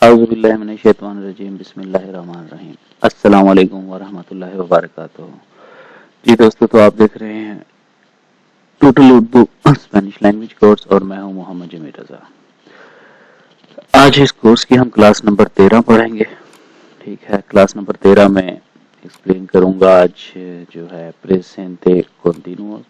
औज़ुबिल्लाहिमिनश्शैतानिर्रजीम बिस्मिल्लाहिर्रहमानिर्रहीम अस्सलाम वालेकुम वरहमतुल्लाहि वबरकातुहू। जी दोस्तों, तो आप देख रहे हैं total Urdu Spanish language course और मैं हूं मोहम्मद जमीर रजा। आज इस कोर्स की हम क्लास नंबर 13 पढ़ेंगे। ठीक है, क्लास नंबर 13 में एक्सप्लेन करूंगा आज जो है प्रेजेंटे कंटिन्यूअस।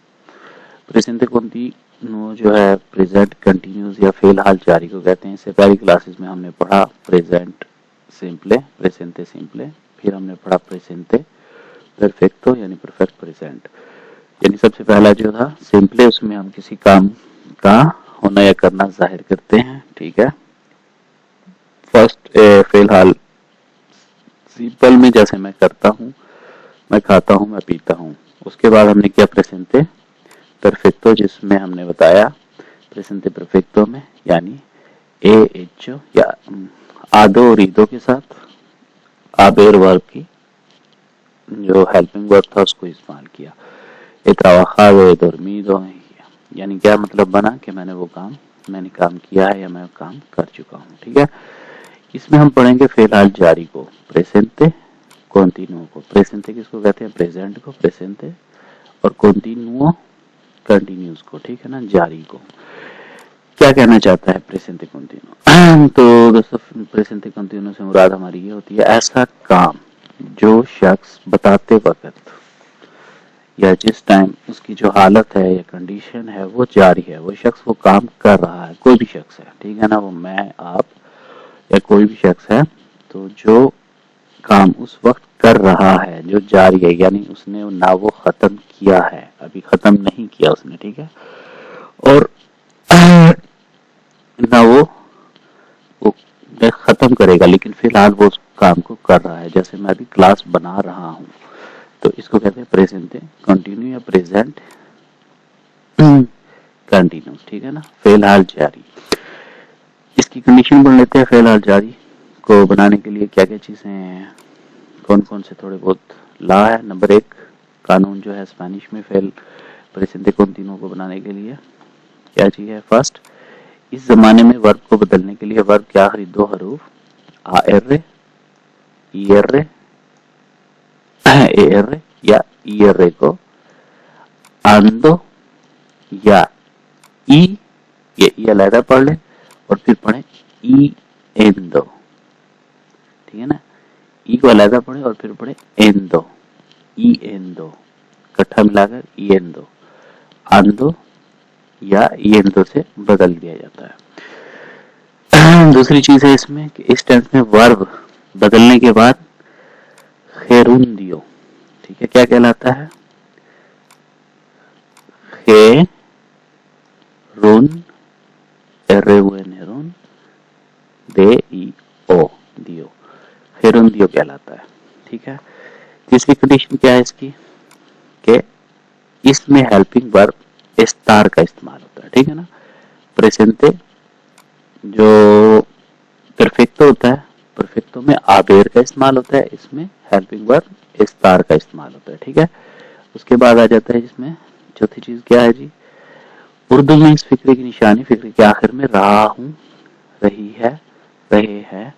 प्रेजेंटे कंटिन्यूअस जो है प्रेजेंट कंटिन्यूअस या फिलहाल जारी को कहते हैं। इससे पहली क्लासेस में हमने पढ़ा प्रेजेंट सिंपले, प्रेजेंटे सिंपले, फिर हमने पढ़ा प्रेजेंटे परफेक्टो यानी परफेक्ट प्रेजेंट। यानी सबसे पहला जो था सिंपले, उसमें हम किसी काम का होना या करना जाहिर करते हैं। ठीक है, फर्स्ट फिलहाल सिंपल में जैसे मैं करता हूँ, मैं खाता हूँ, मैं पीता हूँ। उसके बाद हमने किया प्रेजेंटे परफेक्टो, जिसमें हमने बताया प्रेजेंटे परफेक्टो में यानी ए एचो या आदो और ईदो के साथ आबेर वर्ब की जो हेल्पिंग वर्ब था उसको इस्तेमाल किया। ए trabajado, he dormido, यानी क्या मतलब बना कि मैंने काम किया है या मैं काम कर चुका हूँ। ठीक है, इसमें हम पढ़ेंगे फिलहाल जारी को, प्रेजेंटे कंटिन्यूओ को। प्रेजेंटे किसको कहते हैं? प्रेजेंट को प्रेजेंटे, और कंटिन्यूओ कंटिन्यूस को। ठीक है ना, जारी को। क्या कहना चाहता है प्रेजेंटे कंटिन्यूओ? तो दोस्तों, प्रेजेंटे कंटिन्यूओ से मुराद हमारी ये होती है ऐसा काम जो शख्स बताते वक्त या जिस टाइम उसकी जो हालत है या कंडीशन है वो जारी है, वो शख्स वो काम कर रहा है, कोई भी शख्स है। ठीक है ना, वो मैं, आप या कोई भी शख्स है, तो जो काम उस वक्त कर रहा है जो जारी है, यानी उसने ना वो खत्म किया है, अभी खत्म नहीं किया उसने। ठीक है, और ना वो खत्म करेगा, लेकिन फिलहाल वो उस काम को कर रहा है। जैसे मैं अभी क्लास बना रहा हूँ, तो इसको कहते हैं प्रेजेंटे कंटिन्यू या प्रेजेंट कंटिन्यूस। ठीक है ना, फिलहाल जारी। इसकी कंडीशन पढ़ लेते हैं। फिलहाल जारी को बनाने के लिए क्या क्या चीजें हैं, कौन कौन से थोड़े बहुत ला है। नंबर 1 कानून जो है स्पेनिश में फेल प्रेजेंटे कंटिन्यू को बनाने के लिए क्या चाहिए? फर्स्ट, इस जमाने में वर्ब को बदलने के लिए वर्ब के आखिरी दो हरूफ आर ईर एर या ईर को आंदो या ई, ये ई अलहदा पढ़ ले और फिर पढ़े ई एंदो। ठीक है ना, ई को अलहदा पढ़े और फिर पढ़े एंदो, ई एंदो, इकट्ठा मिलाकर ई एंदो, आंदो या ई एंदो से बदल दिया जाता है। दूसरी चीज है इसमें कि इस टेंस में वर्ब बदलने के बाद खेरून दियो। ठीक है, क्या कहलाता है? खे रून एरेन दे ई ओ दियो, खेरून दियो कहलाता है। ठीक है, तीसरी कंडीशन क्या है इसकी कि इसमें हेल्पिंग वर्ब स्टार का इस्तेमाल होता है। ठीक है ना, प्रेजेंटे जो परफेक्टो होता है, परफेक्टो में आबेर का इस्तेमाल होता है, इसमें हेल्पिंग वर्ब स्टार का इस्तेमाल होता है। ठीक है, उसके बाद आ जाता है इसमें चौथी चीज क्या है जी, उर्दू में इस फिक्रे की निशानी फिक्रे के आखिर में रहा हूँ, रही है, रहे हैं।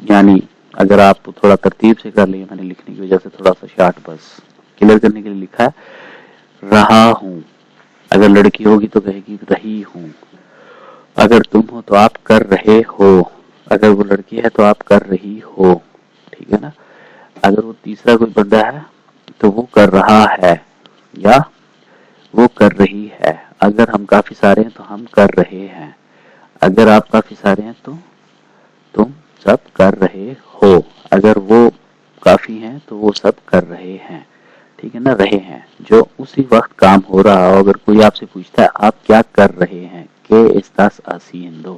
यानी अगर आप थोड़ा तरतीब से कर लिए, मैंने लिखने की वजह से थोड़ा सा शार्ट बस क्लियर करने के लिए लिखा है, रहा हूँ। अगर लड़की होगी तो कहेगी रही हूँ, अगर तुम हो तो आप कर रहे हो, अगर वो लड़की है तो आप कर रही हो। ठीक है ना, अगर वो तीसरा कोई बंदा है तो वो कर रहा है या वो कर रही है। अगर हम काफी सारे हैं तो हम कर रहे हैं, अगर आप काफी सारे हैं तो तुम सब कर रहे हो, अगर वो काफी हैं तो वो सब कर रहे हैं। ठीक है ना, रहे हैं जो उसी वक्त काम हो रहा हो। अगर कोई आपसे पूछता है आप क्या कर रहे हैं, के estás haciendo,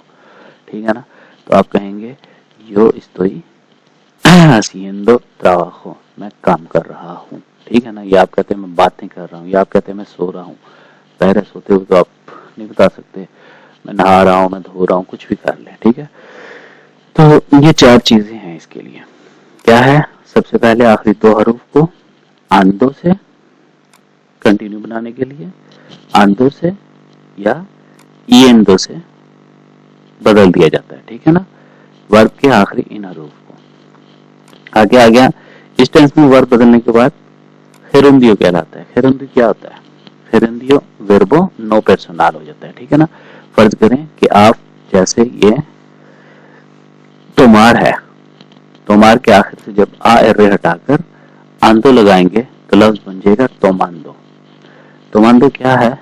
ठीक है ना, तो आप कहेंगे yo estoy haciendo trabajo, मैं काम कर रहा हूँ। ठीक है ना, ये आप कहते हैं मैं बातें कर रहा हूँ, या आप कहते हैं मैं सो रहा हूँ। पहले सोते हुए तो आप नहीं बता सकते, मैं नहा रहा हूँ, मैं धो रहा हूँ, कुछ भी कर ले। ठीक है, तो ये चार चीजें हैं इसके लिए। क्या है? सबसे पहले आखिरी दो हरूफ को आंदो से कंटिन्यू बनाने के लिए आंदो से या ईएनदो से बदल दिया जाता है। ठीक है ना, वर्ब के आखिरी इनर रूफ को। आगे आ गया, इस टेंस में वर्ब बदलने के बाद गेरुंडियो कहलाता है। गेरुंडियो क्या होता है? गेरुंडियो वर्बो नो पर्सनल हो जाता है, ठीक है ना। फर्ज करें कि आप, जैसे ये तोमार है, तोमार के आखिर से जब आ रे हटाकर आंदो लगाएंगे तो लफ्ज बन जाएगा तोमांदो। तोमांदो क्या है?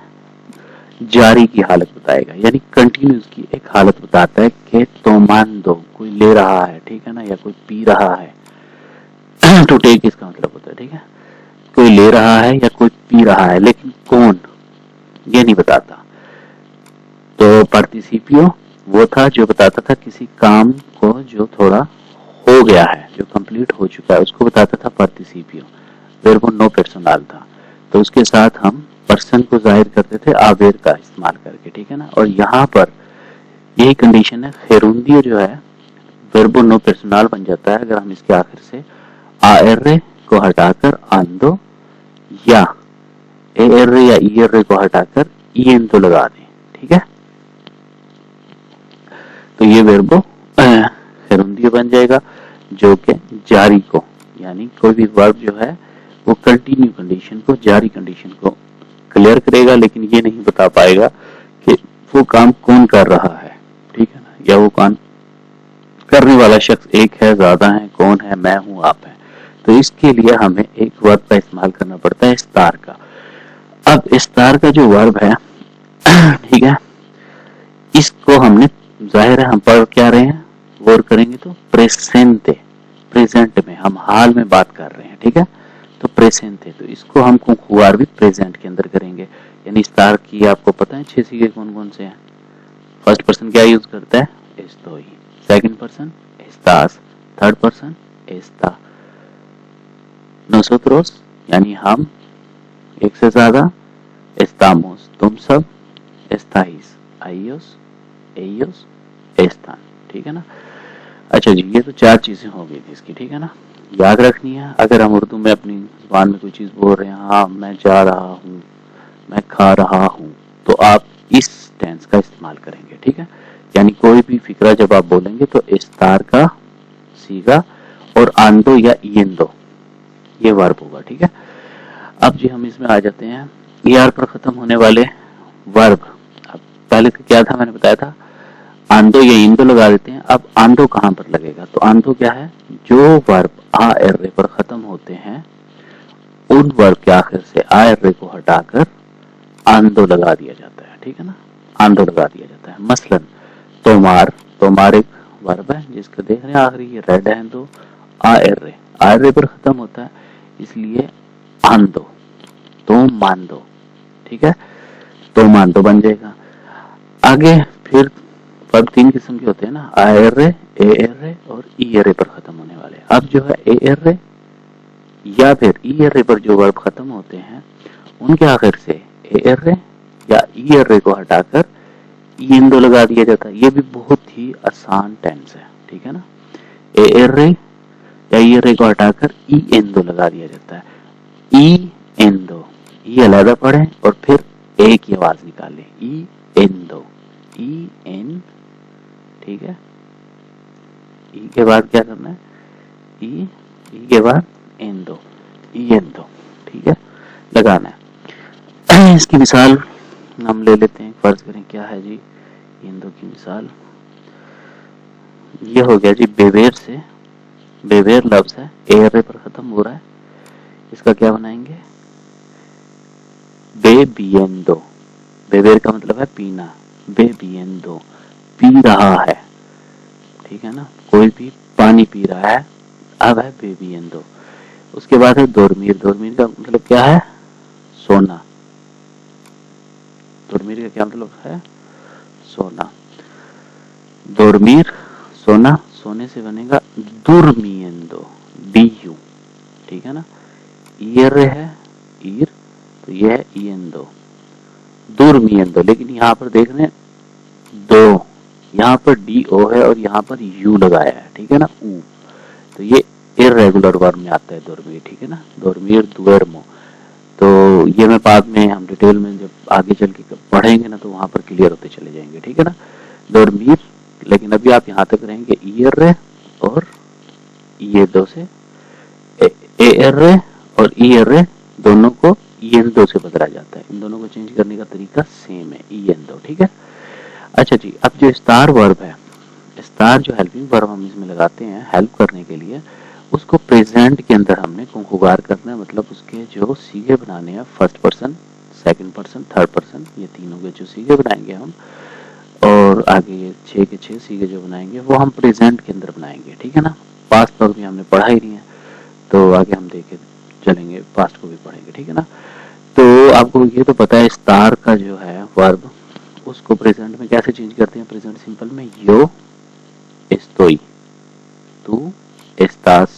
जारी की हालत बताएगा, यानी कंटिन्यूस की एक हालत बताता है कि तोमांदो कोई ले रहा है, ठीक है ना, या कोई पी रहा है। टू टेक इसका मतलब होता है, ठीक है, कोई ले रहा है या कोई पी रहा है, लेकिन कौन ये नहीं बताता। तो पार्टिसिपियो वो था जो बताता था किसी काम को जो थोड़ा हो गया है, जो कंप्लीट हो चुका है, उसको बताता था पार्टिसिपियो। वर्बो नो पर्सनल था, तो उसके साथ हम पर्सन को जाहिर करते थे आवेर का इस्तेमाल करके, ठीक है ना। और यहाँ पर यही कंडीशन है, गेरुंडियो जो है वर्बो नो पर्सनल बन जाता है अगर हम इसके आखिर से आर को हटाकर आंदो या एर या ईर को हटाकर ईएंदो लगा दें, ठीक है। तो ये वर्बो गेरुंडियो बन जाएगा, जो कि जारी को, यानी कोई भी वर्ब जो है वो कंटिन्यू कंडीशन को, जारी कंडीशन को क्लियर करेगा, लेकिन ये नहीं बता पाएगा कि वो काम कौन कर रहा है, ठीक है ना, या वो काम करने वाला शख्स एक है, ज्यादा है, कौन है, मैं हूं, आप है। तो इसके लिए हमें एक वर्ब का इस्तेमाल करना पड़ता है, स्टार का। अब स्टार का जो वर्ब है, ठीक है, इसको हमने, जाहिर है हम पढ़ क्या रहे हैं, गौर करेंगे तो प्रेजेंट, प्रेजेंट में हम हाल में बात कर रहे हैं, ठीक है, तो प्रेजेंट है, तो इसको हम कुंकुआर भी प्रेजेंट के अंदर करेंगे। यानी स्टार की आपको पता है 6 सीखे कौन कौन से हैं। फर्स्ट पर्सन क्या यूज करता है? एस्तोई। सेकंड पर्सन एस्तास। थर्ड पर्सन एस्ता। नोसोत्रोस यानी हम, एक से ज्यादा, एस्तामोस तुम सब, एस्ताइस आइयोस, एयोस, एस्तान, ठीक है ना। अच्छा जी, ये तो 4 चीजें हो गई थी इसकी, ठीक है ना, याद रखनी है। अगर हम उर्दू में अपनी जुबान में कोई चीज बोल रहे हैं, हाँ मैं जा रहा हूँ, मैं खा रहा हूँ, तो आप इस टेंस का इस्तेमाल करेंगे, ठीक है। यानी कोई भी फिक्रा जब आप बोलेंगे तो इस्तार का सीगा और आंदो या ईंदो ये वर्ब होगा, ठीक है। अब जी हम इसमें आ जाते हैं ईआर पर खत्म होने वाले वर्ब। अब पहले तो क्या था, मैंने बताया था आंदो या इंदो लगा देते हैं। अब आंदो कहां पर लगेगा? तो आंदो क्या है? जो वर्ब आ एर पर खत्म होते हैं उन वर्ब के आखिर से आ एर को हटाकर आंदो लगा दिया जाता है, ठीक है ना, आंदो लगा दिया जाता है। मसलन तोमार, तोमार एक वर्ब है जिसका देख रहे हैं आखिरी ये रेड है, तो आ एर पर खत्म होता है, इसलिए आंदो, तो मांदो, ठीक है, तो मांदो बन जाएगा। आगे फिर वर्ब 3 किस्म के होते हैं ना, आर ए और ई पर खत्म होने वाले। अब जो है ए या फिर ई पर जो वर्ब खत्म होते हैं उनके आखिर से ए या ई को हटाकर ईंदो लगा दिया जाता है। ये भी बहुत ही आसान टेंस है, ठीक है ना। ए या ई को हटाकर ई एंदो लगा दिया जाता है। ई एंदो, ई अलग पढ़े और फिर ए की आवाज निकाले, ई एंदो, ई एन, ठीक है। ई के बाद क्या करना है? ई के बाद एंदो, ई एंदो, ठीक है, लगाना है। इसकी मिसाल हम ले लेते हैं, फर्ज करें क्या है जी एंदो की मिसाल, ये हो गया जी बेवेर से, बेवेर लफ्ज है एर पर खत्म हो रहा है, इसका क्या बनाएंगे? बेबिएंदो। बेवेर का मतलब है पीना, बेबिएंदो पी रहा है, ठीक है ना, कोई भी पानी पी रहा है, अब है बेबिएंदो। उसके बाद है दोरमीर। दोरमीर का मतलब क्या है? सोना। दोरमीर का क्या मतलब है? सोना। दोरमीर सोना, सोने से बनेगा दुर्मिएंदो, डीयू, ठीक है ना। ईर है ईर, तो ये है ईएंदो, दुर्मिएंदो। लेकिन यहाँ पर देख रहे हैं दो, यहाँ पर डी ओ है और यहाँ पर यू लगाया है, ठीक है ना, ऊ, तो ये इरेगुलर वर्ब में आता है दोरमीर, ठीक है ना, दोरमीर दुएरमो। तो ये मैं बाद में हम डिटेल में जब आगे चल के पढ़ेंगे ना तो वहां पर क्लियर होते चले जाएंगे, ठीक है ना। दोरमीर लेकिन अभी आप यहाँ तक रहेंगे ईयर रे और ये दो से एयर रे और ईयर रे दोनों को ईएन दो से बदला जाता है। इन दोनों को चेंज करने का तरीका सेम है, ईएन दो। ठीक है। अच्छा जी, अब जो स्टार वर्ब है, स्टार जो हेल्पिंग वर्ब हम इसमें लगाते हैं हेल्प करने के लिए, उसको प्रेजेंट के अंदर हमने कंजुगार करना है, मतलब उसके जो सीगे बनाने हैं, first person, second person, third person, ये तीनों के जो सीगे बनाएंगे हम, और आगे ये 6 के 6 सीगे जो बनाएंगे वो हम प्रेजेंट के अंदर बनाएंगे। ठीक है ना। पास्ट तो भी हमने पढ़ा ही नहीं है, तो आगे हम देखे चलेंगे, पास्ट को भी पढ़ेंगे। ठीक है ना। तो आपको ये तो पता है स्टार का जो है वर्ब, उसको प्रेजेंट में कैसे चेंज करते हैं। प्रेजेंट सिंपल में यो estoy, tú estás,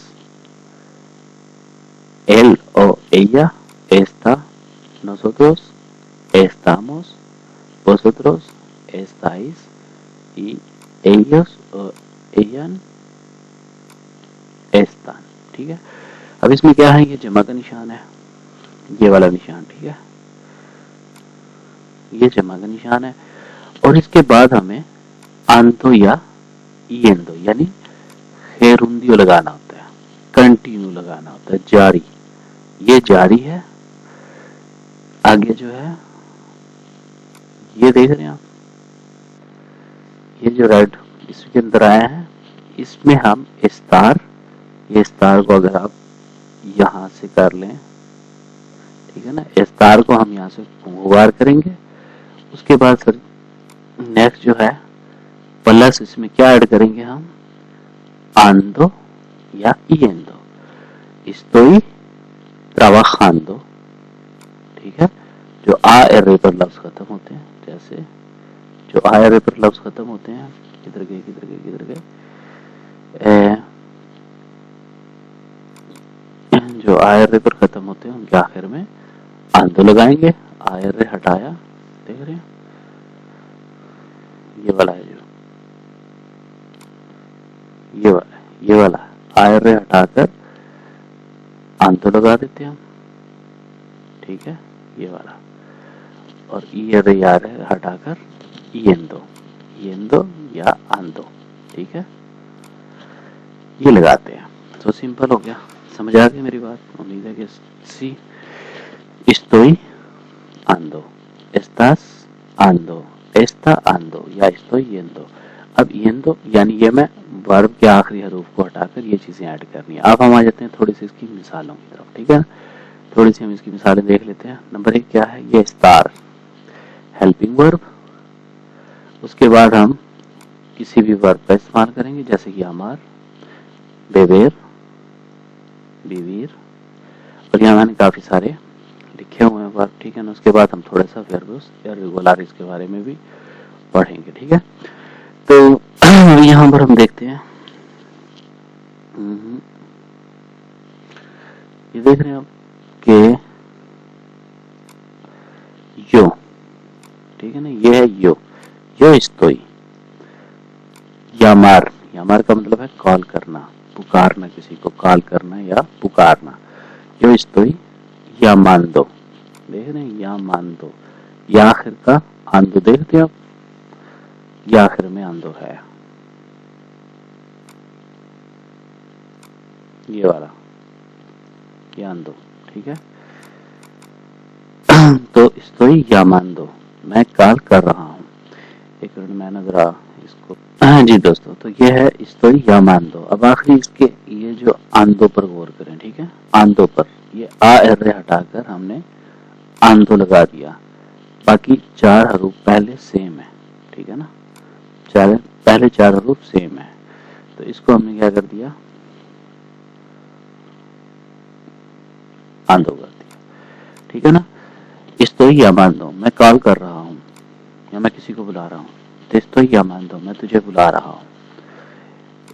él o ella está, nosotros estamos, vosotros estáis y ellos o ellas están। ठीक है। अब इसमें क्या है, ये जमा का निशान है, ये वाला निशान। ठीक है, ये जमा का निशान है, और इसके बाद हमें आंतो या ईएनदो यानी हेरुंदियो लगाना होता है, कंटिन्यू लगाना होता है, जारी। ये जारी है। आगे जो है ये देख रहे हैं आप, ये जो रेड इसके अंदर आया है, इसमें हम स्टार, ये स्टार को अगर आप यहां से कर लें, ठीक है ना, स्टार को हम यहां से गुवार करेंगे। उसके बाद सर नेक्स्ट जो है प्लस, इसमें क्या ऐड करेंगे हम, आंदो या ईएनदो, estoy trabajando। ठीक है। जो आ एरे पर लफ्ज खत्म होते हैं, जैसे जो आ एरे पर लफ्ज खत्म होते हैं, किधर गए किधर गए किधर गए, जो आ एरे पर खत्म होते हैं उनके आखिर में आंदो लगाएंगे। आ एरे हटाया, देख रहे हैं, ये वाला है जो, ये वाला आयर हटाकर आंतो लगा देते हैं हम। ठीक है, ये वाला, और ईयर यार हटाकर येंदो या आंदो। ठीक है, ये लगाते हैं। तो सिंपल हो गया, समझ आ गई मेरी बात। उम्मीद है कि सी estoy ando, estás ando, está ando या estoy yendo। अब yendo यानी ये मैं वर्ब के आखिरी हरूफ को हटाकर ये चीजें ऐड करनी है। अब हम आ जाते हैं थोड़ी सी इसकी मिसालों की तरफ। ठीक है, थोड़ी सी हम इसकी मिसालें देख लेते हैं। नंबर 1 क्या है, ये स्टार हेल्पिंग वर्ब। उसके बाद हम किसी भी वर्ब का इस्तेमाल करेंगे, जैसे कि अमार, बेबेर, बीवीर, और यहाँ मैंने काफी सारे लिखे हुए हैं वर्ब। ठीक है ना। उसके बाद हम थोड़ा सा वर्ब्स या रेगुलरिटीज के बारे में भी पढ़ेंगे। ठीक है, तो यहाँ पर हम देखते हैं, ये देख रहे हैं आप कि यो, ठीक है ना, ये है यो estoy। यामार, यामार का मतलब है कॉल करना, पुकारना, किसी को कॉल करना या पुकारना। yo estoy llamando, देख रहे हैं, llamando, या आखिर का आंदो देखते हैं आप, ये आखिर में आंदो है, ये वाला, ये आंदो। ठीक है, तो estoy llamando, मैं कॉल कर रहा हूँ। एक मिनट मैं जरा इसको, हाँ जी दोस्तों, तो ये है estoy llamando। अब आखिरी इसके ये जो आंदो पर गौर करें। ठीक है, आंदो पर ये आ एर्रे हटाकर हमने आंदो लगा दिया। बाकी 4 हरूफ पहले सेम है। ठीक है ना, पहले 4 हरूफ सेम है, तो इसको हमने क्या कर दिया, आंदो कर दिया। ठीक है ना, estoy llamando, मैं कॉल कर रहा हूँ या मैं किसी को बुला रहा हूँ। तो estoy llamando, मैं तुझे बुला रहा हूँ।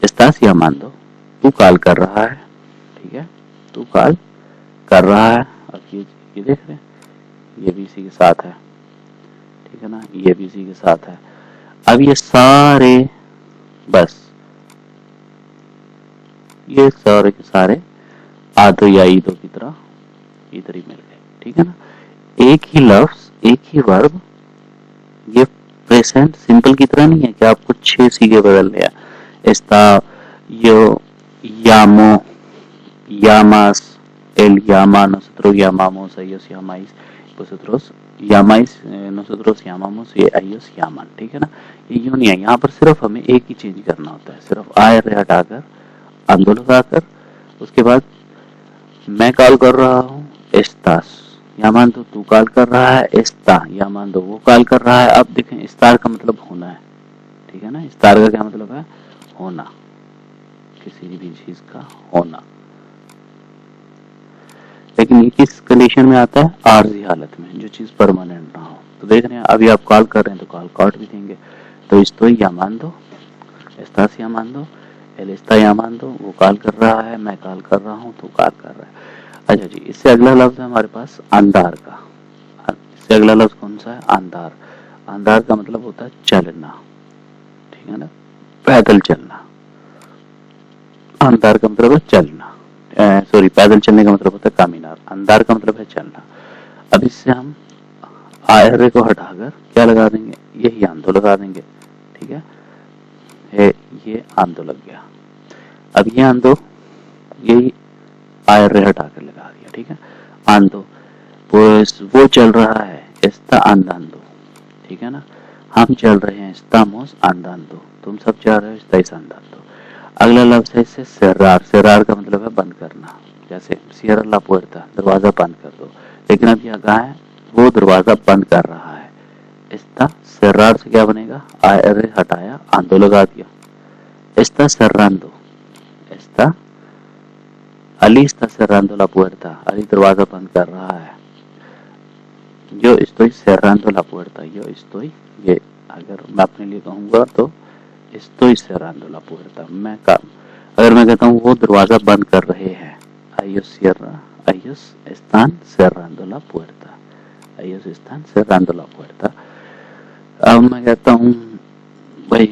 estás llamando, तू कॉल कर रहा है। ठीक है, तू कॉल कर रहा है। अब ये देख रहे हैं, ये भी इसी के साथ है। ठीक है ना, ये भी इसी के साथ है। अब ये सारे, बस ये सारे के सारे आदो या ईदो की तरह इधर ही मिल गए। ठीक है ना, एक ही लफ्ज, एक ही वर्ब, ये प्रेजेंट सिंपल की तरह नहीं है कि आपको 6 सीखे बदलने हैं। está, yo, llamo, llamas, él llama, nosotros llamamos, ellos llamáis, vosotros llamáis, nosotros llamamos, ये ellos llaman, ठीक है ना। ये यूं नहीं है, यहाँ पर सिर्फ हमें एक ही चेंज करना होता है, सिर्फ आर हटाकर आंदो लगाकर, उसके बाद मैं कॉल कर रहा हूँ estás, या मान दो तू कॉल कर रहा है está, या मान दो वो कॉल कर रहा है। अब देखें स्टार का मतलब होना है, ठीक है ना। स्टार का क्या मतलब है? होना, किसी भी चीज का होना। लेकिन ये किस कंडीशन में आता है? आर्जी हालत में, जो चीज परमानेंट ना हो। तो देख रहे हैं अभी आप कॉल कर रहे हैं तो कॉल काट भी देंगे। तो estoy llamando, estás llamando, él está llamando, वो कॉल कर रहा है, मैं कॉल कर रहा हूँ, तो कॉल कर रहा है। अच्छा जी, इससे अगला लफ्ज है हमारे पास अंदार का। इससे अगला लफ्ज कौन सा है? अंदार। अंदार का मतलब होता है चलना, ठीक है ना, पैदल चलना। अंदार का मतलब है चलना, सॉरी, पैदल चलने का मतलब होता है कामिनार, अंदार का मतलब है चलना। अब इससे हम आयरे को हटाकर क्या लगा देंगे? यही आंदो लगा देंगे, ठीक है। ये आंदो लग गया। अब ये आंदो, यही आयरे हटाकर लगा दिया, ठीक है। आंदो, pues वो चल रहा है, está andando, ठीक है ना। हम चल रहे हैं, estamos andando, तुम सब जा रहे हो, estáis andando। अगला लफ्ज है इससे cerrar। cerrar का मतलब है बंद करना, जैसे cierra la puerta, दरवाजा बंद कर दो। लेकिन अब यहाँ कहा है वो दरवाजा बंद कर रहा है। está cerrar से क्या बनेगा? आर हटाया, आंदो लगा दिया, está cerrando, está Ali está cerrando la puerta, Ali दरवाजा बंद कर रहा है। yo estoy cerrando la puerta, yo estoy, ये अगर मैं अपने लिए कहूँगा तो estoy cerrando la puerta, अगर मैं कहता हूँ वो दरवाजा बंद कर रहे हैं, ellos están cerrando la puerta, ellos están cerrando la puerta। अब मैं कहता हूँ भाई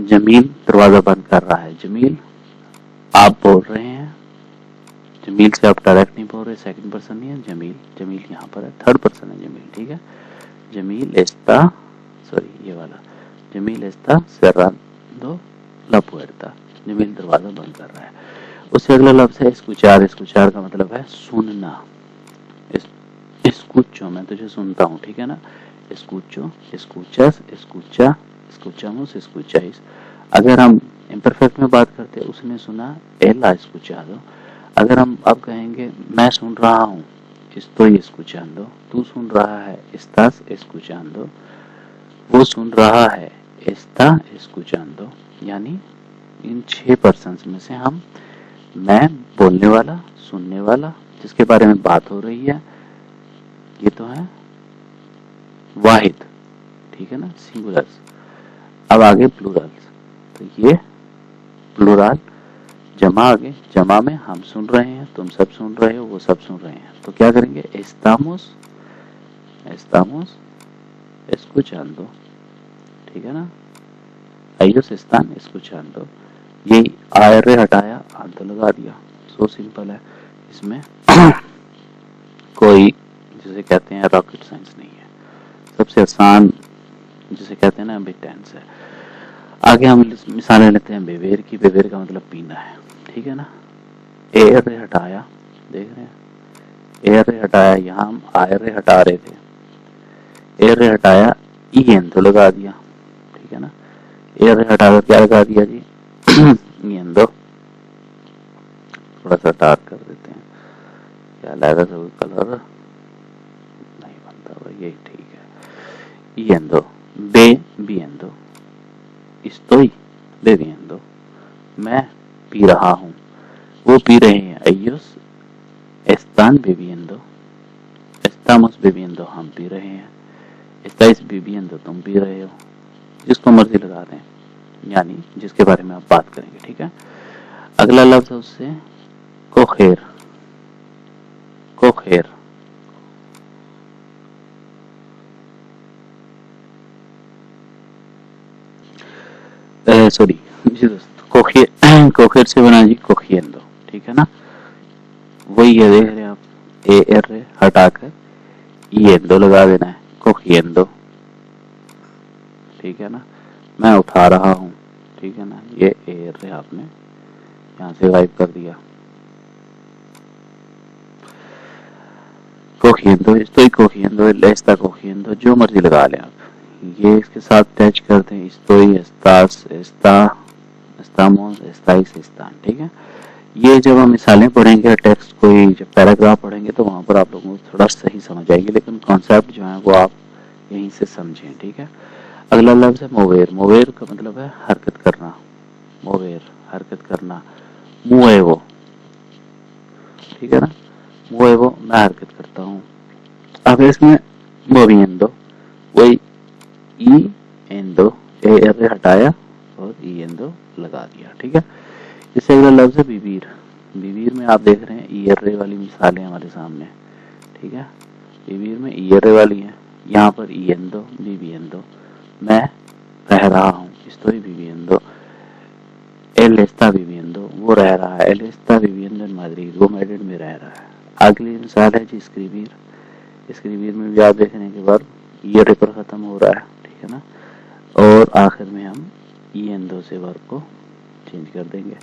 जमील दरवाजा बंद कर रहा है, जमील आप बोल रहे हैं, जमील से आप डायरेक्ट नहीं बोल रहे, सेकंड पर्सन नहीं है, जमील, जमील यहाँ पर है, थर्ड पर्सन है जमील, ठीक है। जमील está, सॉरी ये वाला, Jameel está cerrando la puerta, Jameel दरवाजा बंद कर रहा है। उससे अगला लफ्ज है escuchar। escuchar का मतलब है सुनना। escucho, मैं तुझे सुनता हूँ, ठीक है ना। escucho, escuchas, escucha, escuchamos, escucháis। अगर हम इम्परफेक्ट में बात करते हैं, उसने सुना, él ha escuchado। अगर हम अब कहेंगे मैं सुन रहा हूँ, estoy escuchando, तू सुन रहा है, estás escuchando, वो सुन रहा है, está escuchando। यानी इन 6 पर्सन्स में से हम, मैं बोलने वाला, सुनने वाला, जिसके बारे में बात हो रही है, ये तो है वाहिद, ठीक है ना, सिंगुलर्स। अब आगे प्लूरल्स, तो ये प्लूरल जमा आगे, जमा में हम सुन रहे हैं, तुम सब सुन रहे हो, वो सब सुन रहे हैं, तो क्या करेंगे? estamos escuchando, ठीक है ना, ellos están escuchando। यही आर हटाया, आंदो लगा दिया, सो सिंपल है। इसमें कोई जिसे कहते हैं रॉकेट साइंस नहीं है, सबसे आसान जिसे कहते हैं ना अभी टेंस है। आगे हम मिसालें लेते हैं बेवेर की। बेवेर का मतलब पीना है, ठीक है ना। एयर हटाया, देख रहे हैं, एयर हटाया, यहाँ हम आयर हटा रहे थे, एयर हटाया, ईएंदो लगा दिया, ठीक है ना। एयर हटाकर क्या लगा दिया जी? ईएंदो। थोड़ा सा डार्क कर देते हैं, क्या लगा था कलर नहीं बनता हुआ, यही ठीक है। ईएंदो, bebiendo, estoy bebiendo, मैं पी रहा हूँ, वो पी रहे हैं, ellos están bebiendo, estamos bebiendo, हम पी रहे हैं, estáis bebiendo, तुम पी रहे हो, जिसको मर्जी लगा दें, यानी जिसके बारे में आप बात करेंगे, ठीक है। अगला लफ्ज है उससे कोखेर। कोखेर, सॉरी कोखेर, कोखेर से बना जी कोखिएंदो, ठीक है ना। वही है, देख रहे हैं आप, एयर हटाकर ईएंदो लगा देना है, कोखिएंदो, ठीक है ना, मैं उठा रहा हूँ, ठीक है ना, ये एयर आपने यहाँ से गायब कर दिया। कोगिendo, estoy cogiendo, él está cogiendo, जो मर्जी लगा लें आप, ये इसके साथ अटैच करते हैं, estoy, estás, está, estamos, estáis, están, ठीक है। ये जब हम मिसालें पढ़ेंगे, टेक्स्ट कोई जब पैराग्राफ पढ़ेंगे तो वहां पर आप लोगों को थोड़ा सही समझ आएगी, लेकिन कॉन्सेप्ट जो है वो आप यहीं से समझें, ठीक है। अगला लफ्ज है मोवेर। मोवेर का मतलब है हरकत करना, मोवेर हरकत करना, मुएवो, ठीक है ना, मुएवो मैं हरकत करता हूँ। अब इसमें मोविendo, वही ई एंडो, ए एर हटाया और ई एंडो लगा दिया, ठीक है। इससे अगला लफ्ज है विवीर। विवीर में आप देख रहे हैं ईयर वाली मिसालें हमारे सामने, ठीक है। विवीर में ईयर वाली है, यहाँ पर ईएंदो, विविएंदो, मैं रह रहा हूँ, estoy viviendo, él está viviendo, वो रह रहा है, él está viviendo en Madrid, वो मैड्रिड में रह रहा है। अगली मिसाल है जी स्क्रीबीर। स्क्रीबीर में भी आप देखने के बाद ईयर पर खत्म हो रहा है, ठीक है ना, और आखिर में हम ईएंदो से वर्ब को चेंज कर देंगे,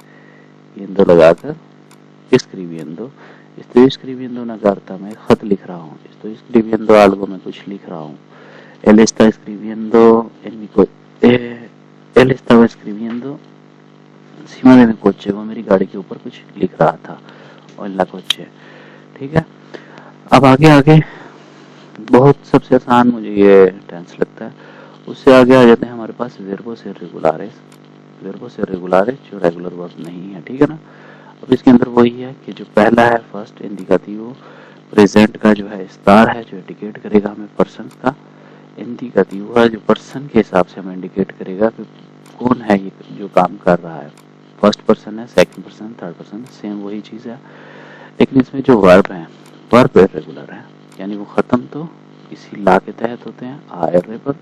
ईएंदो लगाकर escribiendo, estoy escribiendo una carta, मैं खत लिख रहा हूँ, estoy escribiendo algo, मैं कुछ लिख रहा हूँ, él está escribiendo en mi él estaba escribiendo encima de mi coche, वो मेरी गाड़ी के ऊपर कुछ लिख रहा था, और ला coche, ठीक है। अब आगे बहुत सबसे आसान मुझे ये टेंस लगता है, उससे आगे आ जाते हैं हमारे पास verbos irregulares, verbos irregulares जो रेगुलर वर्ब नहीं है, ठीक है ना। अब इसके अंदर वही है कि जो पहला है फर्स्ट इंडिकेटिव प्रेजेंट का जो है स्टार है, जो इंडिकेट करेगा हमें पर्सन का, इंडिकेटिव है जो पर्सन के हिसाब से हमें इंडिकेट करेगा कि कौन है ये जो काम कर रहा है, फर्स्ट पर्सन है, second person, third person, same वही चीज़ है। लेकिन इसमें जो वर्ब है, वर्ब इर्रेगुलर है, यानी वो ख़त्म तो इसी ला के तहत होते हैं, आ एर्रे पर,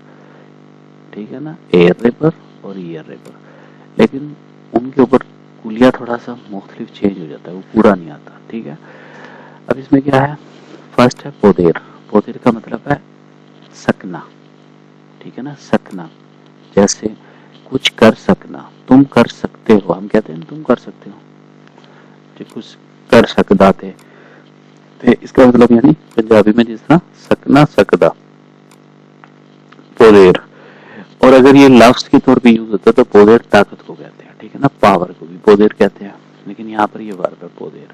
ठीक है ना, ए एर्रे पर और ई एर्रे पर, लेकिन उनके ऊपर कुलिया थोड़ा सा मुख्तलिफ चेंज हो जाता है, वो पूरा नहीं आता, ठीक है। अब इसमें क्या है, फर्स्ट है पोदेर। पोदेर का मतलब है सकना, ठीक है ना, सकना, जैसे कुछ कर सकना, तुम कर सकते हो, हम कहते हैं तुम कर सकते हो, जो कुछ कर सकदा थे, तो इसका मतलब यानी पंजाबी में जिस तरह सकना सकदा, पोदेर। और अगर ये लफ्ज के तौर पे यूज होता है तो पोदेर ताकत को कहते हैं, ठीक है ना, पावर को भी पोदेर कहते हैं, लेकिन यहाँ पर ये वर्ब है पोदेर।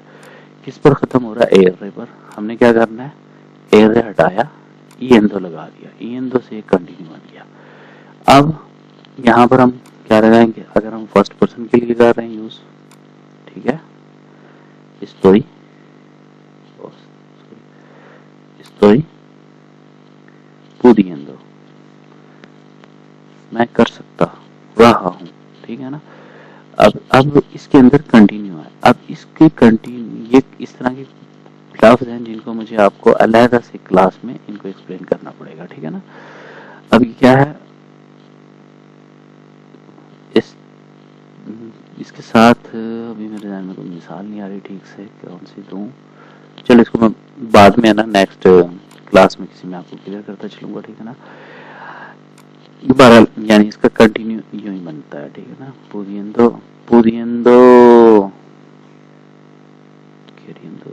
किस पर खत्म हो रहा है, एर्रे पर। हमने क्या करना है, एर्रे हटाया, ईएंदो लगा दिया, ईएंदो से कंटिन्यू बन गया। अब यहाँ पर हम क्या लगाएंगे, अगर हम फर्स्ट पर्सन के लिए कर रहे हैं यूज, ठीक है, estoy, estoy pudiendo, मैं कर सकता रहा हूँ, ठीक है ना। अब इसके अंदर कंटिन्यू है, अब इसके कंटिन्यू, ये इस तरह के लफ्ज हैं जिनको मुझे आपको अलग से क्लास में इनको एक्सप्लेन करना पड़ेगा, ठीक है ना। अब क्या है, इसके साथ अभी मेरे ध्यान में कोई मिसाल नहीं आ रही ठीक से, कौन सी दूं, चलो इसको मैं बाद में है ना नेक्स्ट क्लास में किसी में आपको क्लियर करता चलूंगा, ठीक है ना। बहरहाल यानी इसका कंटिन्यू यूं ही बनता है, ठीक है ना, pudiendo, pudiendo, queriendo,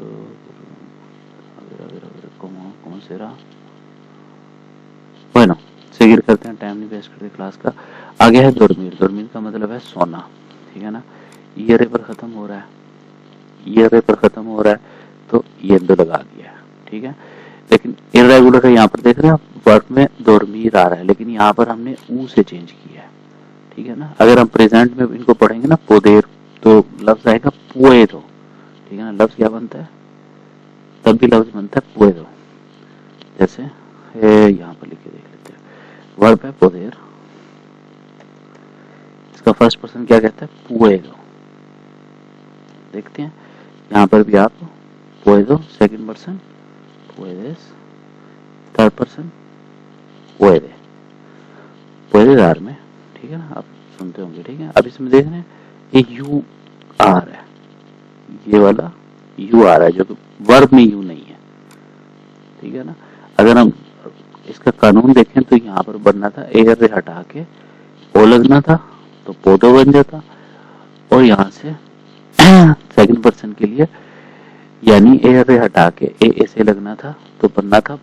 a ver, ¿cómo será? bueno, seguir करते हैं, टाइम नहीं वेस्ट करते क्लास का। आगे है dormir। dormir का मतलब है सोना, ठीक है ना, ईयर पर खत्म हो रहा है, ईयर पर खत्म हो रहा है तो ये दो लगा दिया है, ठीक है। लेकिन इरेगुलर है, यहाँ पर देख रहे हैं आप वर्ब में dormir आ रहा है, लेकिन यहाँ पर हमने ऊ से चेंज किया है, ठीक है ना। अगर हम प्रेजेंट में इनको पढ़ेंगे ना पोदेर, तो लफ्ज आएगा puedo, ठीक है ना, लफ्ज क्या बनता है, तब भी लफ्ज बनता है puedo, जैसे यहाँ पर लिख के देख लेते हैं, वर्ब है पोदेर, इसका फर्स्ट पर्सन क्या कहता है, puedo, देखते हैं यहाँ पर भी आप puedo, second person puedes, third person puede, puede darme, ठीक है ना, आप सुनते होंगे, ठीक है। अब इसमें देख रहे हैं ये यू आ रहा है, ये वाला यू आ रहा है जो कि वर्ब में यू नहीं है, ठीक है ना। अगर हम इसका कानून देखें तो यहाँ पर बनना था ए रे हटा के ओ लगना था तो पोदो बन जाता, और यहाँ से सेकंड पर्सन के लिए यानी ए रे हटा के ए ऐसे लगना था तो बनना था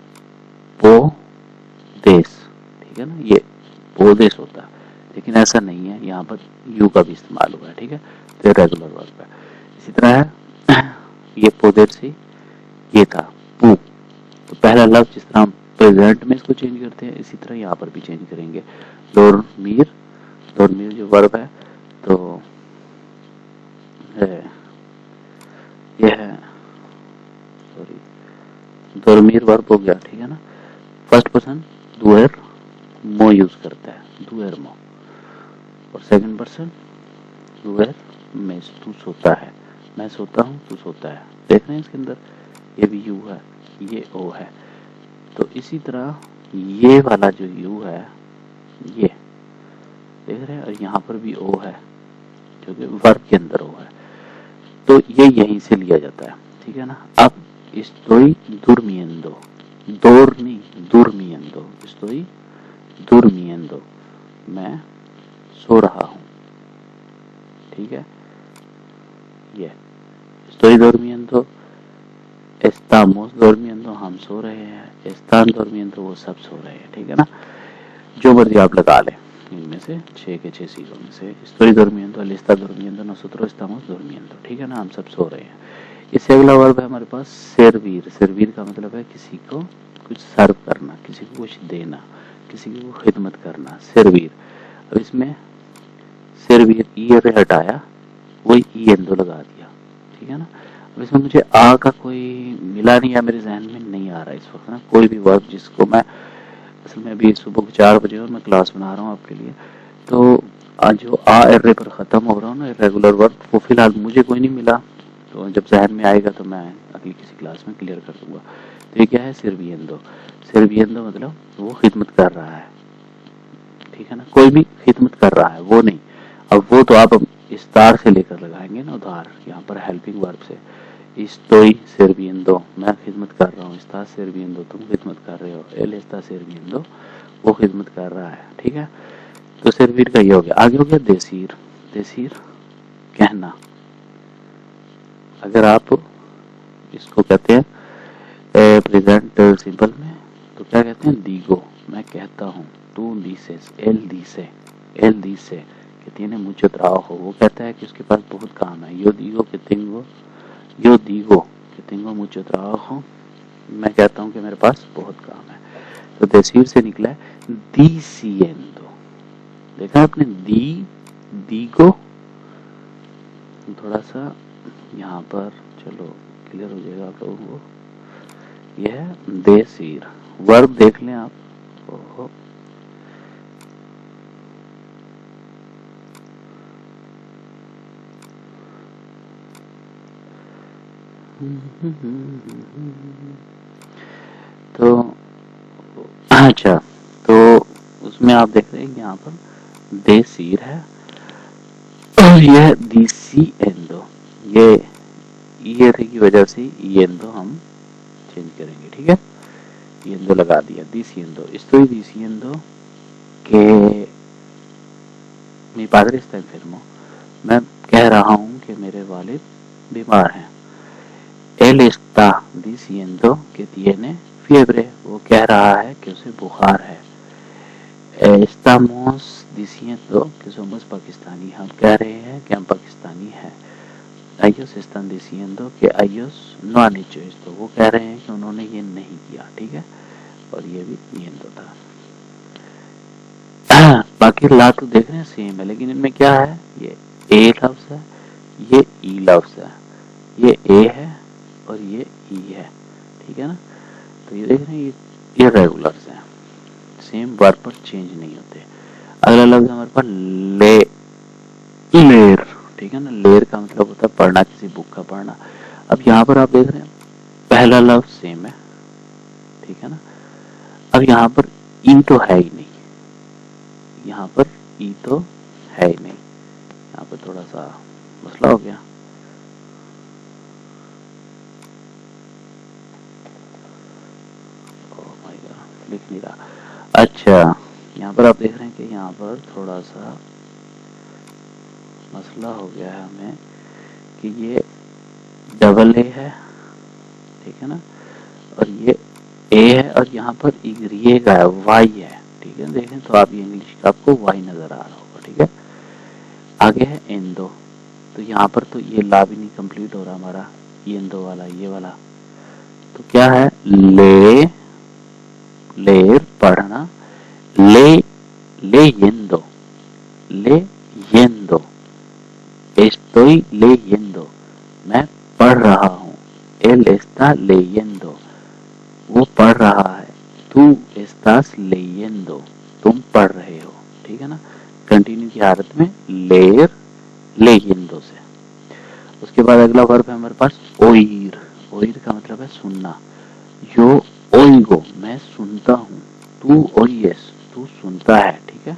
पो देश, ठीक है ना, ये पोदेश होता है, लेकिन ऐसा नहीं है, यहाँ पर यू का भी इस्तेमाल हुआ है, ठीक है, तो ये रेगुलर वर्ब है। इसी तरह है ये पोदेर से ये था पू, तो पहला लफ्ज जिस तरह हम प्रेजेंट में इसको चेंज करते हैं इसी तरह यहाँ पर भी चेंज करेंगे। दोरमीर, दोरमीर जो वर्ब है तो है ये है, सॉरी, दोरमीर वर्ब हो गया, ठीक है ना। फर्स्ट पर्सन दुएर मो यूज करता है, दुएर मो, और सेकंड पर्सन दुएर मैं, तू सोता है, मैं सोता हूँ तू सोता है, देख रहे हैं इसके अंदर ये भी यू है ये ओ है। तो इसी तरह ये वाला जो यू है ये देख रहे हैं, और यहाँ पर भी ओ है जो कि वर्ब के अंदर ओ है, तो ये यहीं से लिया जाता है, ठीक है ना। अब estoy durmiendo, दोर नहीं durmiendo, estoy durmiendo, मैं सो रहा हूँ, ठीक है, ये estoy durmiendo, estamos durmiendo, हम सो रहे हैं, están durmiendo, वो सब सो रहे हैं, ठीक है ना। जो मर्जी आप लगा लें इनमें से 6 के 6 चीजों में से, estoy durmiendo, él está durmiendo, nosotros estamos durmiendo, ठीक है ना, हम सब सो रहे हैं। इससे अगला वर्ब है हमारे पास सर्वीर, सर्वीर का मतलब है किसी को कुछ सर्व करना, किसी को कुछ देना, किसी को खिदमत करना, सर्वीर। अब इसमें सर्वीर ई रे हटाया, वही ई एंदो लगा दिया, ठीक है ना। अब इसमें मुझे आ का कोई मिला नहीं, या मेरे जहन में नहीं आ रहा इस वक्त ना कोई भी वर्ब जिसको मैं, असल में अभी सुबह को 4 बजे और मैं क्लास बना रहा हूँ आपके लिए, तो आज जो आ रे पर खत्म हो रहा हूँ ना रेगुलर वर्ब, वो फिलहाल मुझे कोई नहीं मिला, तो जब जहन में आएगा तो मैं अगली किसी क्लास में क्लियर कर दूंगा। तो ये क्या है, सर्विएंदो, सर्विएंदो मतलब वो खिदमत कर रहा है, ठीक है ना, कोई भी खिदमत कर रहा है वो नहीं। अब वो तो आप इस्तार से लेकर लगाएंगे ना उधार, यहाँ पर हेल्पिंग वर्ब से, estoy sirviendo, मैं खिदमत कर रहा हूँ, está sirviendo, तुम खिदमत कर रहे हो, él está sirviendo, वो खिदमत कर रहा है, ठीक है। तो सर्विर का ये हो गया। आगे हो गया देसीर, देसीर कहना, अगर आप इसको कहते हैं प्रेजेंट सिंपल में तो क्या कहते हैं, दीगो, मैं कहता हूँ, tú dices, él dice que tiene mucho trabajo, वो कहता है कि उसके पास बहुत काम है, yo digo que tengo mucho trabajo, मैं कहता हूँ कि मेरे पास बहुत काम है। तो देसीर से निकला है diciendo, देखा आपने, दीगो, थोड़ा सा यहाँ पर चलो क्लियर हो जाएगा आप लोगों को, यह है देसीर, वर्ब देख लें आप, ओहो तो अच्छा, तो उसमें आप देख रहे हैं यहाँ पर देसीर है, और यह दीसी एंदो, ये की वजह से येंदो हम चेंज करेंगे, ठीक है, येंदो लगा दिया, diciendo, estoy diciendo que mi padre está enfermo, मैं कह रहा हूँ कि मेरे वालिद बीमार हैं। él está diciendo que tiene fiebre, वो कह रहा है कि उसे बुखार है। estamos diciendo que somos pakistaní, हम कह रहे हैं कि हम पाकिस्तानी हैं। ellos están diciendo que ellos no han hecho esto, वो कह रहे हैं कि उन्होंने ये नहीं किया, ठीक है, और ये भी येंदो था। बाकी ला तो देख रहे हैं सेम है, लेकिन इनमें क्या है, ये ए लफ्ज है, ये ई लफ्ज है, ये ए है और ये ई है, ठीक है ना। तो ये देख रहे हैं ये रेगुलर्स हैं, सेम वर्ब पर चेंज नहीं होते। अगला लफ्ज हमारे पास ले, लेर, ठीक है ना, लेर का मतलब होता है पढ़ना, किसी बुक का पढ़ना। अब यहाँ पर आप देख रहे हैं पहला लफ्ज सेम है, ठीक है ना। अब यहाँ पर ई तो है ही नहीं, यहाँ पर ई तो है ही नहीं, यहाँ पर थोड़ा सा मसला हो गया। दिख नहीं रहा। अच्छा, यहाँ पर आप देख रहे हैं कि यहाँ पर थोड़ा सा मसला हो गया है हमें कि ये डबल ए है, ठीक है ना, और ये ए है और यहाँ पर ये का है वाई है, ठीक है। देखें तो आप ये इंग्लिश का आपको वाई नजर आ रहा होगा, ठीक है। आगे है एंदो, तो यहाँ पर तो ये ला भी नहीं कंप्लीट हो रहा हमारा, एंदो वाला ये वाला, तो क्या है ले, लेर पढ़ना, ले येंदो, ले येंदो, estoy leyendo, मैं पढ़ रहा हूँ। él está leyendo, वो पढ़ रहा है। tú estás leyendo, तुम पढ़ रहे हो, ठीक है ना। कंटिन्यू की हालत में लेर leyendo से। उसके बाद अगला वर्ब है हमारे पास ओइर, ओइर का मतलब है सुनना। यो ओइगो, मैं सुनता हूँ। तू ओइएस, तू सुनता है, ठीक है।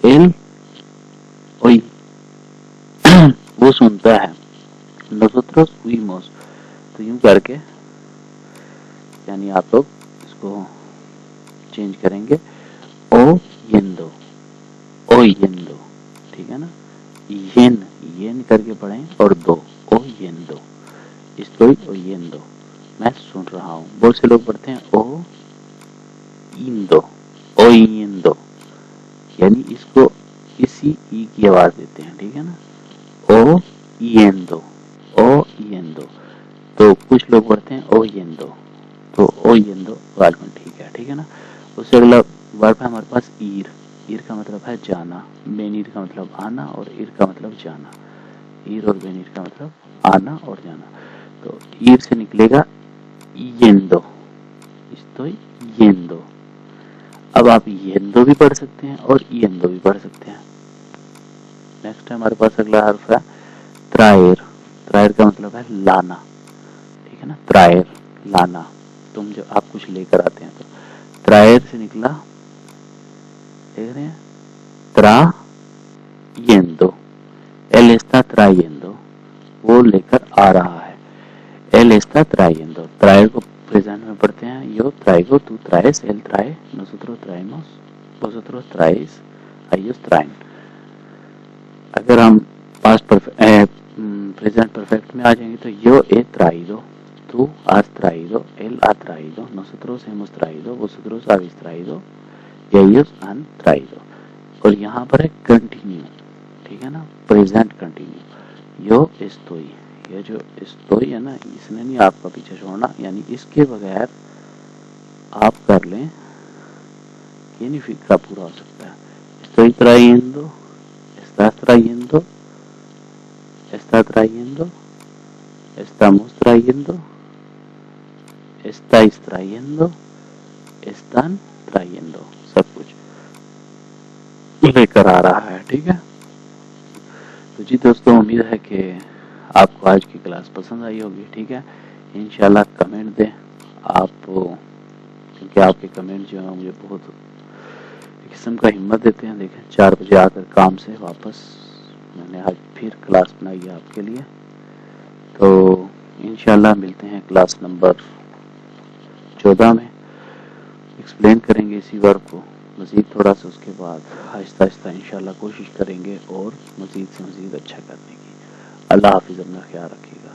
एल ओई, वो सुनता है। nosotros oímos, तो यूं करके यानी आप लोग इसको चेंज करेंगे ओ येंदो, ओ येंदो, ठीक है ना। येन, येन करके पढ़ें और दो, ओ येंदो, estoy oyendo, मैं सुन रहा हूँ। बहुत से लोग पढ़ते हैं ओ इंदो, ओ इंदो, यानी इसको इसी ई की आवाज देते हैं, ठीक है ना। ओ येंदो, ओ येंदो, तो कुछ लोग पढ़ते हैं ओ येंदो, तो ओ येंदो वालमन, ठीक है ना। उससे अगला वर्ब है हमारे पास ईर, ईर का मतलब है जाना, बेनीर का मतलब आना और ईर का मतलब जाना। ईर और बेनीर का मतलब आना और जाना, तो ईर से निकलेगा येंदो, estoy yendo। अब आप येंदो भी पढ़ सकते हैं और येंदो भी पढ़ सकते हैं। नेक्स्ट है हमारे पास अगला हर्फ है त्रायर, त्रायर का मतलब है लाना, ठीक है ना। त्रायर लाना, तुम जो आप कुछ लेकर आते हैं, तो त्रायर से निकला, देख रहे हैं, ट्रायेंदो, él está trayendo, वो लेकर आ रहा है। él está trayendo, traer को प्रेजेंट में पढ़ते हैं, yo traigo, tú traes, él trae, nosotros traemos, vosotros traéis, ellos traen। अगर हम पास्ट प्रेजेंट परफेक्ट में आ जाएंगे तो yo he traído, tú has traído, él ha traído, nosotros hemos traído, vosotros habéis traído, y ellos han traído। और यहाँ पर है continue, ठीक है ना, प्रेजेंट कंटिन्यू। यो estoy, ये जो estoy है ना, इसने नहीं आपका पीछे छोड़ना, यानी इसके बगैर आप कर लें, ये नहीं फिक्रा पूरा हो सकता है। estoy trayendo, estás trayendo, está trayendo, estamos trayendo, estáis trayendo, están trayendo, सब कुछ लेकर आ रहा है, ठीक है। तो जी दोस्तों, उम्मीद है कि आपको आज की क्लास पसंद आई होगी, ठीक है। इंशाल्लाह कमेंट दें आप, क्योंकि आपके कमेंट जो है मुझे बहुत किस्म का हिम्मत देते हैं। देखें 4 बजे आकर काम से वापस मैंने आज फिर क्लास बनाई है आपके लिए। तो इंशाल्लाह मिलते हैं क्लास नंबर 14 में, एक्सप्लेन करेंगे इसी वर्क को मज़ीद थोड़ा सा, उसके बाद आहिस्ता आहिस्ता इंशाल्लाह कोशिश करेंगे और मज़ीद से मज़ीद अच्छा करने की। अल्लाह हाफिज़, अपना ख्याल रखिएगा।